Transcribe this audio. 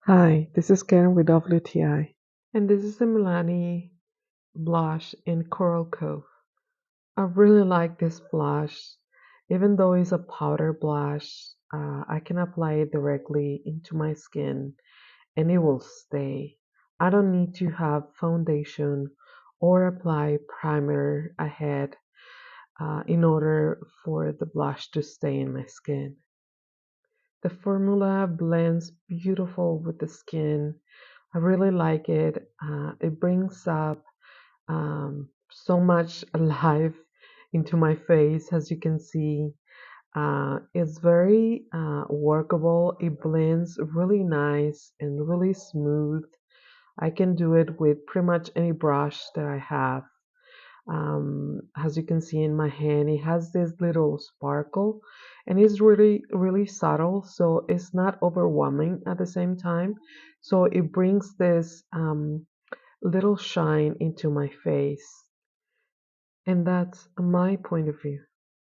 Hi, this is Karen with WTI, and this is the Milani blush in Coral Cove. I really like this blush. Even though it's a powder blush, I can apply it directly into my skin and it will stay. I don't need to have foundation or apply primer ahead in order for the blush to stay in my skin. The formula blends beautiful with the skin. I really like it. It brings up so much alive into my face, as you can see. It's very workable. It blends really nice and really smooth. I can do it with pretty much any brush that I have. As you can see in my hand, it has this little sparkle and it's really subtle, so it's not overwhelming at the same time. So it brings this little shine into my face, and that's my point of view.